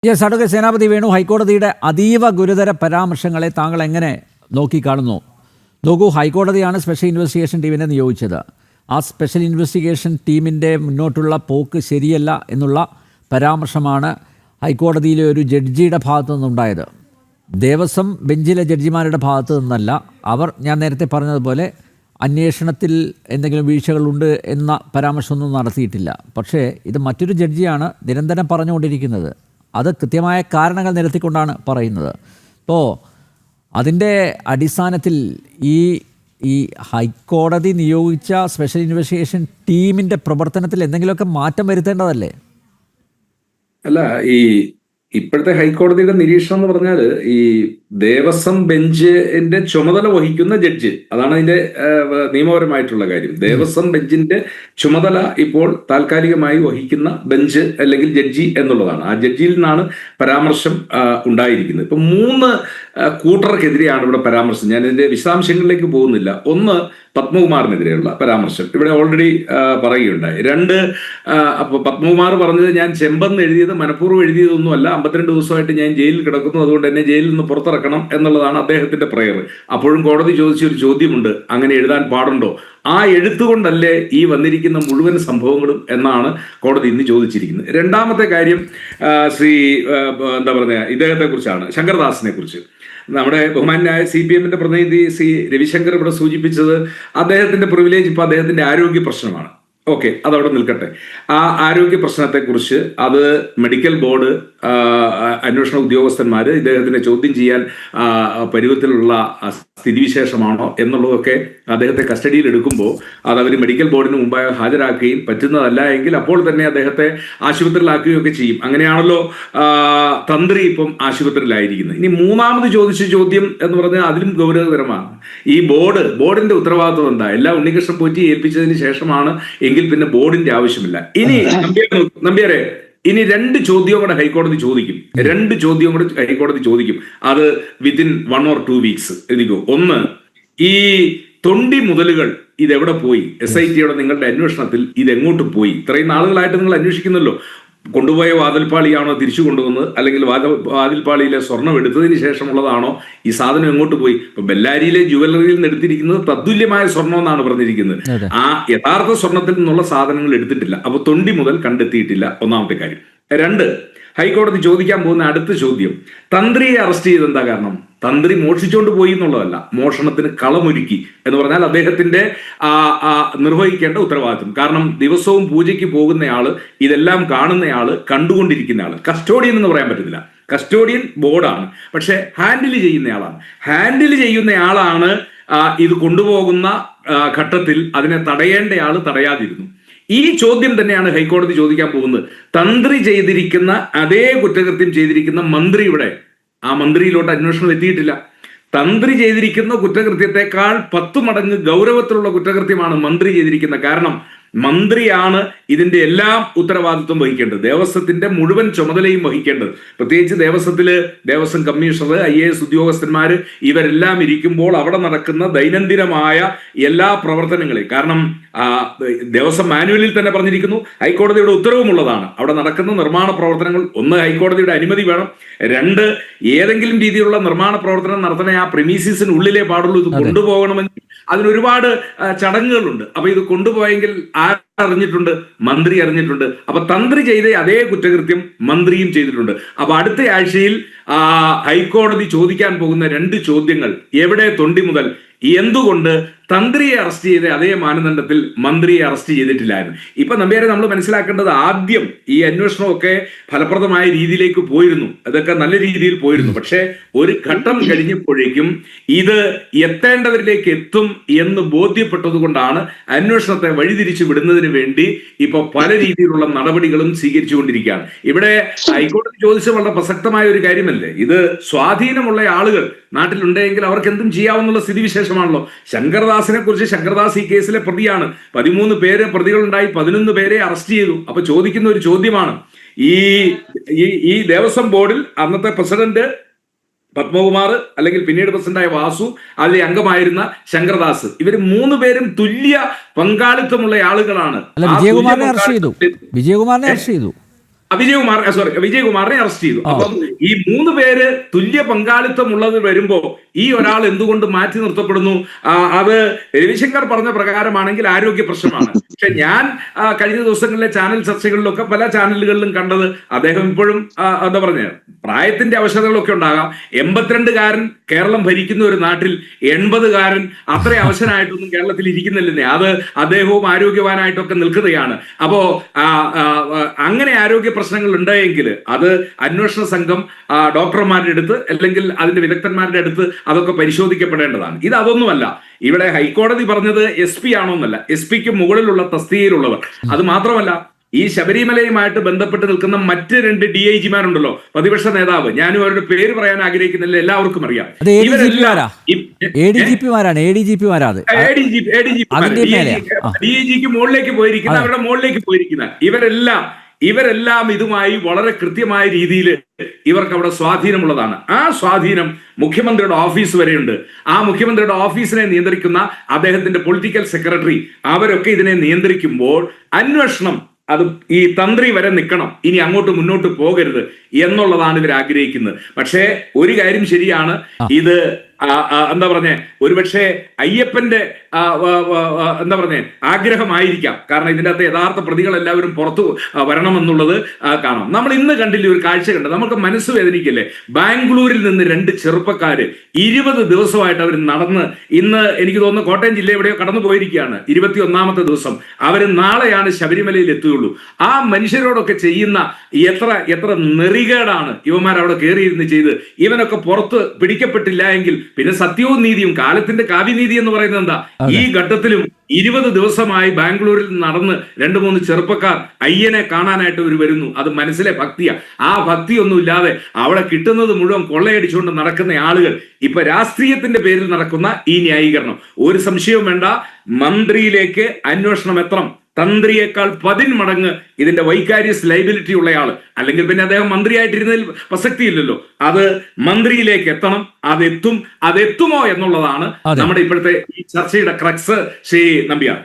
Yes, advocate സേനാപതി വേണു, ഹൈക്കോടതിയുടെ അതീവ ഗുരുതര പരാമർശങ്ങളെ താങ്കൾ എങ്ങനെ നോക്കിക്കാണുന്നു? നോക്കൂ, ഹൈക്കോടതിയാണ് സ്പെഷ്യൽ ഇൻവെസ്റ്റിഗേഷൻ ടീമിനെ നിയോഗിച്ചത്. ആ സ്പെഷ്യൽ ഇൻവെസ്റ്റിഗേഷൻ ടീമിൻ്റെ മുന്നോട്ടുള്ള പോക്ക് ശരിയല്ല എന്നുള്ള പരാമർശമാണ് ഹൈക്കോടതിയിലെ ഒരു ജഡ്ജിയുടെ ഭാഗത്തു നിന്നുണ്ടായത്. ദേവസ്വം ബെഞ്ചിലെ ജഡ്ജിമാരുടെ ഭാഗത്തു നിന്നല്ല. അവർ, ഞാൻ നേരത്തെ പറഞ്ഞതുപോലെ, അന്വേഷണത്തിൽ എന്തെങ്കിലും വീഴ്ചകളുണ്ട് എന്ന പരാമർശമൊന്നും നടത്തിയിട്ടില്ല. പക്ഷേ ഇത് മറ്റൊരു ജഡ്ജിയാണ് നിരന്തരം പറഞ്ഞുകൊണ്ടിരിക്കുന്നത്. അത് കൃത്യമായ കാരണങ്ങൾ നിരത്തിക്കൊണ്ടാണ് പറയുന്നത്. അപ്പോൾ അതിൻ്റെ അടിസ്ഥാനത്തിൽ ഈ ഹൈക്കോടതി നിയോഗിച്ച സ്പെഷ്യൽ ഇൻവെസ്റ്റിഗേഷൻ ടീമിൻ്റെ പ്രവർത്തനത്തിൽ എന്തെങ്കിലുമൊക്കെ മാറ്റം വരുത്തേണ്ടതല്ലേ? അല്ല, ഇപ്പോഴത്തെ ഹൈക്കോടതിയുടെ നിരീക്ഷണം എന്ന് പറഞ്ഞാൽ ഈ ദേവസ്വം ബെഞ്ചിന്റെ ചുമതല വഹിക്കുന്ന ജഡ്ജി, അതാണ് അതിന്റെ നിയമപരമായിട്ടുള്ള കാര്യം. ദേവസ്വം ബെഞ്ചിന്റെ ചുമതല ഇപ്പോൾ താൽക്കാലികമായി വഹിക്കുന്ന ബെഞ്ച് അല്ലെങ്കിൽ ജഡ്ജി എന്നുള്ളതാണ്. ആ ജഡ്ജിയിൽ നിന്നാണ് പരാമർശം ഉണ്ടായിരിക്കുന്നത്. ഇപ്പൊ 3 കൂട്ടർക്കെതിരെയാണ് ഇവിടെ പരാമർശം. ഞാൻ ഇതിന്റെ വിശദാംശങ്ങളിലേക്ക് പോകുന്നില്ല. ഒന്ന്, പത്മകുമാറിനെതിരെയുള്ള പരാമർശം ഇവിടെ ഓൾറെഡി പറയുകയുണ്ടായി. 2, അപ്പൊ പത്മകുമാർ പറഞ്ഞത് ഞാൻ ചെമ്പെന്ന് എഴുതിയത് മനഃപൂർവ്വം എഴുതിയതൊന്നുമല്ല, 52 ദിവസമായിട്ട് ഞാൻ ജയിലിൽ കിടക്കുന്നു, അതുകൊണ്ട് എന്നെ ജയിലിൽ നിന്ന് പുറത്തിറക്കണം എന്നുള്ളതാണ് അദ്ദേഹത്തിന്റെ പ്രയർ. അപ്പോഴും കോടതി ചോദിച്ചൊരു ചോദ്യമുണ്ട്, അങ്ങനെ എഴുതാൻ പാടുണ്ടോ? ആ എഴുത്തുകൊണ്ടല്ലേ ഈ വന്നിരിക്കുന്ന മുഴുവൻ സംഭവങ്ങളും എന്നാണ് കോടതി ഇന്ന് ചോദിച്ചിരിക്കുന്നത്. രണ്ടാമത്തെ കാര്യം എന്താ പറയുക, ഇദ്ദേഹത്തെ കുറിച്ചാണ്, ശങ്കർദാസിനെ കുറിച്ച്. നമ്മുടെ ബഹുമാന്യായ CPM-ന്റെ പ്രതിനിധി രവിശങ്കർ ഇവിടെ സൂചിപ്പിച്ചത് അദ്ദേഹത്തിന്റെ പ്രിവിലേജ് ഇപ്പൊ അദ്ദേഹത്തിന്റെ ആരോഗ്യ പ്രശ്നമാണ്. ഓക്കെ, അതവിടെ നിൽക്കട്ടെ. ആ ആരോഗ്യ പ്രശ്നത്തെക്കുറിച്ച് അത് മെഡിക്കൽ ബോർഡ്, അന്വേഷണ ഉദ്യോഗസ്ഥന്മാർ ഇദ്ദേഹത്തിനെ ചോദ്യം ചെയ്യാൻ പരുവത്തിലുള്ള സ്ഥിതിവിശേഷമാണോ എന്നുള്ളതൊക്കെ അദ്ദേഹത്തെ കസ്റ്റഡിയിൽ എടുക്കുമ്പോൾ അത് അവർ മെഡിക്കൽ ബോർഡിന് മുമ്പായി ഹാജരാക്കുകയും പറ്റുന്നതല്ല എങ്കിൽ അപ്പോൾ തന്നെ അദ്ദേഹത്തെ ആശുപത്രിയിലാക്കുകയൊക്കെ ചെയ്യും. അങ്ങനെയാണല്ലോ തന്ത്രി ഇപ്പം ആശുപത്രിയിലായിരിക്കുന്നത്. ഇനി മൂന്നാമത് ചോദിച്ച ചോദ്യം എന്ന് പറഞ്ഞാൽ അതിലും ഗൗരവതരമാണ്. ഈ ബോർഡിന്റെ ഉത്തരവാദിത്വം എന്താ? എല്ലാം ഉണ്ണികൃഷ്ണൻ പോറ്റി ഏൽപ്പിച്ചതിന് ശേഷമാണ് എങ്കിൽ പിന്നെ ബോർഡിന്റെ ആവശ്യമില്ല. ഇനി നമ്പ്യാരെ, ഇനി 2 ചോദ്യവും കൂടെ ഹൈക്കോടതി ചോദിക്കും. 2 ചോദ്യവും കൂടെ ഹൈക്കോടതി ചോദിക്കും. അത് വിത്തിൻ 1 or 2 വീക്സ് എഴുതിക്കോ. ഒന്ന്, ഈ തൊണ്ടി മുതലുകൾ ഇതെവിടെ പോയി? SIT-യുടെ നിങ്ങളുടെ അന്വേഷണത്തിൽ ഇതെങ്ങോട്ട് പോയി? ഇത്രയും നാളുകളായിട്ട് നിങ്ങൾ അന്വേഷിക്കുന്നല്ലോ. കൊണ്ടുപോയ വാതിൽപ്പാളിയാണോ തിരിച്ചു കൊണ്ടുവന്നത്, അല്ലെങ്കിൽ വാതിൽപ്പാളിയിലെ സ്വർണം എടുത്തതിന് ശേഷമുള്ളതാണോ? ഈ സാധനം എങ്ങോട്ട് പോയി? ഇപ്പൊ ബെല്ലാരിയിലെ ജുവലറിയിൽ നിന്ന് എടുത്തിരിക്കുന്നത് തത്തുല്യമായ സ്വർണം എന്നാണ് പറഞ്ഞിരിക്കുന്നത്. ആ യഥാർത്ഥ സ്വർണത്തിൽ നിന്നുള്ള സാധനങ്ങൾ എടുത്തിട്ടില്ല. അപ്പൊ തൊണ്ടി മുതൽ കണ്ടെത്തിയിട്ടില്ല, ഒന്നാമത്തെ കാര്യം. 2, ഹൈക്കോടതി ചോദിക്കാൻ പോകുന്ന അടുത്ത ചോദ്യം, തന്ത്രിയെ അറസ്റ്റ് ചെയ്ത് എന്താ കാരണം? തന്ത്രി മോഷിച്ചുകൊണ്ട് പോയി എന്നുള്ളതല്ല, മോഷണത്തിന് കളമൊരുക്കി എന്ന് പറഞ്ഞാൽ അദ്ദേഹത്തിന്റെ നിർവഹിക്കേണ്ട ഉത്തരവാദിത്വം. കാരണം ദിവസവും പൂജയ്ക്ക് പോകുന്നയാള്, ഇതെല്ലാം കാണുന്നയാള്, കണ്ടുകൊണ്ടിരിക്കുന്നയാള്, കസ്റ്റോഡിയൻ എന്ന് പറയാൻ പറ്റത്തില്ല. കസ്റ്റോഡിയൻ ബോർഡാണ്, പക്ഷെ ഹാൻഡിൽ ചെയ്യുന്നയാളാണ് ഇത് കൊണ്ടുപോകുന്ന ഘട്ടത്തിൽ അതിനെ തടയേണ്ടയാള് തടയാതിരുന്നു. ഈ ചോദ്യം തന്നെയാണ് ഹൈക്കോടതി ചോദിക്കാൻ പോകുന്നത്. തന്ത്രി ചെയ്തിരിക്കുന്ന അതേ കുറ്റകൃത്യം ചെയ്തിരിക്കുന്ന മന്ത്രിയുടെ ആ മന്ത്രിയിലോട്ട് അന്വേഷണം എത്തിയിട്ടില്ല. തന്ത്രി ചെയ്തിരിക്കുന്ന കുറ്റകൃത്യത്തെക്കാൾ 10 മടങ്ങ് ഗൗരവത്തിലുള്ള കുറ്റകൃത്യമാണ് മന്ത്രി ചെയ്തിരിക്കുന്നത്. കാരണം മന്ത്രിയാണ് ഇതിന്റെ എല്ലാം ഉത്തരവാദിത്വം വഹിക്കേണ്ടത്, ദേവസ്വത്തിന്റെ മുഴുവൻ ചുമതലയും വഹിക്കേണ്ടത്. പ്രത്യേകിച്ച് ദേവസ്വം കമ്മീഷണർ, IAS ഉദ്യോഗസ്ഥന്മാർ ഇവരെല്ലാം ഇരിക്കുമ്പോൾ അവിടെ നടക്കുന്ന ദൈനംദിനമായ എല്ലാ പ്രവർത്തനങ്ങളെയും, കാരണം ദേവസ്വം മാനുവലിൽ തന്നെ പറഞ്ഞിരിക്കുന്നു, ഹൈക്കോടതിയുടെ ഉത്തരവുമുള്ളതാണ്, അവിടെ നടക്കുന്ന നിർമ്മാണ പ്രവർത്തനങ്ങൾ, ഒന്ന് ഹൈക്കോടതിയുടെ അനുമതി വേണം, 2 ഏതെങ്കിലും രീതിയിലുള്ള നിർമ്മാണ പ്രവർത്തനം നടത്തണേ ആ പ്രിമീസിനുള്ളിലേ പാടുള്ളൂ. ഇത് കൊണ്ടുപോകണമെങ്കിൽ അതിനൊരുപാട് ചടങ്ങുകളുണ്ട്. അപ്പൊ ഇത് കൊണ്ടുപോയെങ്കിൽ അറിഞ്ഞിട്ടുണ്ട്, മന്ത്രി അറിഞ്ഞിട്ടുണ്ട്. അപ്പൊ തന്ത്രി ചെയ്ത അതേ കുറ്റകൃത്യം മന്ത്രിയും ചെയ്തിട്ടുണ്ട്. അപ്പൊ അടുത്ത ആഴ്ചയിൽ ഹൈക്കോടതി ചോദിക്കാൻ പോകുന്ന 2 ചോദ്യങ്ങൾ, എവിടെ തൊണ്ടി മുതൽ, എന്തുകൊണ്ട് തന്ത്രിയെ അറസ്റ്റ് ചെയ്ത അതേ മാനദണ്ഡത്തിൽ മന്ത്രിയെ അറസ്റ്റ് ചെയ്തിട്ടില്ലായിരുന്നു. ഇപ്പൊ നമ്പ്യാരെ, നമ്മൾ മനസ്സിലാക്കേണ്ടത്, ആദ്യം ഈ അന്വേഷണമൊക്കെ ഫലപ്രദമായ രീതിയിലേക്ക് പോയിരുന്നു, അതൊക്കെ നല്ല രീതിയിൽ പോയിരുന്നു. പക്ഷെ ഒരു ഘട്ടം കഴിഞ്ഞപ്പോഴേക്കും ഇത് എത്തേണ്ടവരിലേക്ക് എത്തും എന്ന് ബോധ്യപ്പെട്ടത് കൊണ്ടാണ് അന്വേഷണത്തെ വഴിതിരിച്ചു വിടുന്നതിന് വേണ്ടി ഇപ്പൊ പല രീതിയിലുള്ള നടപടികളും സ്വീകരിച്ചുകൊണ്ടിരിക്കുകയാണ്. ഇവിടെ ഹൈക്കോടതി ചോദിച്ച വളരെ പ്രസക്തമായ ഒരു കാര്യമല്ലേ ഇത്? സ്വാധീനമുള്ള ആളുകൾ നാട്ടിലുണ്ടെങ്കിൽ അവർക്ക് എന്തും ചെയ്യാവുന്ന സ്ഥിതിവിശേഷമാണല്ലോ. ശങ്കർദാസിനെ കുറിച്ച്, ശങ്കർദാസ് ഈ കേസിലെ പ്രതിയാണ്. 13 പ്രതികളുണ്ടായി, 11 പേരെ അറസ്റ്റ് ചെയ്തു. അപ്പൊ ചോദിക്കുന്ന ഒരു ചോദ്യമാണ്, ഈ ദേവസ്വം ബോർഡിൽ അന്നത്തെ പ്രസിഡന്റ് പത്മകുമാർ, അല്ലെങ്കിൽ പിന്നീട് പ്രസിഡന്റായ വാസു, അതിലെ അംഗമായിരുന്ന ശങ്കർദാസ്, ഇവർ 3 പേരും തുല്യ പങ്കാളിത്തമുള്ള ആളുകളാണ്. വിജയകുമാറിനെ അറസ്റ്റ് ചെയ്തു. വിജയകുമാറിനെ അറസ്റ്റ് ചെയ്തു. അപ്പം ഈ 3 പേര് തുല്യ പങ്കാളിത്തമുള്ളത് വരുമ്പോ ഈ ഒരാൾ എന്തുകൊണ്ട് മാറ്റി നിർത്തപ്പെടുന്നു? അത് രവിശങ്കർ പറഞ്ഞ പ്രകാരമാണെങ്കിൽ ആരോഗ്യ പ്രശ്നമാണ്. പക്ഷെ ഞാൻ കഴിഞ്ഞ ദിവസങ്ങളിലെ ചാനൽ ചർച്ചകളിലൊക്കെ പല ചാനലുകളിലും കണ്ടത് അദ്ദേഹം ഇപ്പോഴും എന്താ പറഞ്ഞ പ്രായത്തിന്റെ അവശതകളൊക്കെ ഉണ്ടാകാം. 82-കാരൻ കേരളം ഭരിക്കുന്ന ഒരു നാട്ടിൽ 80-കാരൻ അത്ര അവശനായിട്ടൊന്നും കേരളത്തിൽ ഇരിക്കുന്നില്ലെന്നേ. അത് അദ്ദേഹവും ആരോഗ്യവാനായിട്ടൊക്കെ നിൽക്കുകയാണ്. അപ്പോ അങ്ങനെ ആരോഗ്യ പ്രശ്നങ്ങൾ ഉണ്ടെങ്കിൽ അത് അന്വേഷണ സംഘം ഡോക്ടർമാരുടെ അടുത്ത് അല്ലെങ്കിൽ അതിന്റെ വിദഗ്ധന്മാരുടെ അടുത്ത് അതൊക്കെ പരിശോധിക്കപ്പെടേണ്ടതാണ്. ഇത് അതൊന്നുമല്ല. ഇവിടെ ഹൈക്കോടതി പറഞ്ഞത് SP ആണോന്നല്ല, SP-ക്ക് മുകളിലുള്ള തസ്തികയിലുള്ളവർ. അത് മാത്രമല്ല, ഈ ശബരിമലയുമായിട്ട് ബന്ധപ്പെട്ട് നിൽക്കുന്ന മറ്റ് 2 DIG-മാരുണ്ടല്ലോ, പ്രതിപക്ഷ നേതാവ്, ഞാനും അവരുടെ പേര് പറയാൻ ആഗ്രഹിക്കുന്നില്ല, എല്ലാവർക്കും അറിയാം. DIG-ക്ക് മുകളിലേക്ക് പോയിരിക്കുന്ന, അവരുടെ മുകളിലേക്ക് പോയിരിക്കുന്ന ഇവരെല്ലാം ഇതുമായി വളരെ കൃത്യമായ രീതിയിൽ ഇവർക്ക് അവിടെ സ്വാധീനമുള്ളതാണ്. ആ സ്വാധീനം മുഖ്യമന്ത്രിയുടെ ഓഫീസ് വരെയുണ്ട്. ആ മുഖ്യമന്ത്രിയുടെ ഓഫീസിനെ നിയന്ത്രിക്കുന്ന അദ്ദേഹത്തിന്റെ പൊളിറ്റിക്കൽ സെക്രട്ടറി, അവരൊക്കെ ഇതിനെ നിയന്ത്രിക്കുമ്പോൾ അന്വേഷണം അത് ഈ തന്ത്രി വരെ നിൽക്കണം, ഇനി അങ്ങോട്ട് മുന്നോട്ട് പോകരുത് എന്നുള്ളതാണ് ഇവർ ആഗ്രഹിക്കുന്നത്. പക്ഷേ ഒരു കാര്യം ശരിയാണ്, ഇത് എന്താ പറഞ്ഞേ, ഒരുപക്ഷെ അയ്യപ്പന്റെ എന്താ പറഞ്ഞേ ആഗ്രഹമായിരിക്കാം. കാരണം ഇതിന്റെ അകത്ത് യഥാർത്ഥ പ്രതികൾ എല്ലാവരും പുറത്തു വരണമെന്നുള്ളത് കാണാം. നമ്മൾ ഇന്ന് കണ്ടില്ലേ ഒരു കാഴ്ച കണ്ട് നമുക്ക് മനസ്സ് വേദനിക്കല്ലേ? ബാംഗ്ലൂരിൽ നിന്ന് 2 ചെറുപ്പക്കാര് 20 ദിവസമായിട്ട് അവർ നടന്ന്, ഇന്ന് എനിക്ക് തോന്നുന്നു കോട്ടയം ജില്ല എവിടെയോ കടന്നു പോയിരിക്കുകയാണ്. 21ാമത്തെ ദിവസം. അവർ നാളെയാണ് ശബരിമലയിൽ എത്തുകയുള്ളൂ. ആ മനുഷ്യരോടൊക്കെ ചെയ്യുന്ന എത്ര നെറികേടാണ് ഇവന്മാർ അവിടെ കയറിയിരുന്ന് ചെയ്ത്. ഇവനൊക്കെ പുറത്ത് പിടിക്കപ്പെട്ടില്ല എങ്കിൽ പിന്നെ സത്യവും നീതിയും, കാലത്തിന്റെ കാവ്യനീതി എന്ന് പറയുന്നത് എന്താ? ഈ ഘട്ടത്തിലും 20 ദിവസമായി ബാംഗ്ലൂരിൽ നടന്ന് 2-3 ചെറുപ്പക്കാർ അയ്യനെ കാണാനായിട്ട് ഒരു വരുന്നു. അത് മനസ്സിലെ ഭക്തിയാ. ആ ഭക്തിയൊന്നും ഇല്ലാതെ അവിടെ കിട്ടുന്നത് മുഴുവൻ കൊള്ളയടിച്ചുകൊണ്ട് നടക്കുന്ന ആളുകൾ, ഇപ്പൊ രാഷ്ട്രീയത്തിന്റെ പേരിൽ നടക്കുന്ന ഈ ന്യായീകരണം, ഒരു സംശയവും വേണ്ട, മന്ത്രിയിലേക്ക് അന്വേഷണം എത്തണം. തന്ത്രിയേക്കാൾ 10 മടങ്ങ് ഇതിന്റെ വൈകാരിയസ് ലൈബിലിറ്റി ഉള്ളയാൾ, അല്ലെങ്കിൽ പിന്നെ അദ്ദേഹം മന്ത്രിയായിട്ടിരുന്നതിൽ പ്രസക്തിയില്ലല്ലോ. അത് മന്ത്രിയിലേക്ക് എത്തണം. അതെത്തുമോ എന്നുള്ളതാണ് നമ്മുടെ ഇപ്പോഴത്തെ ഈ ചർച്ചയുടെ ക്രക്സ്. ശ്രീ നമ്പ്യാർ.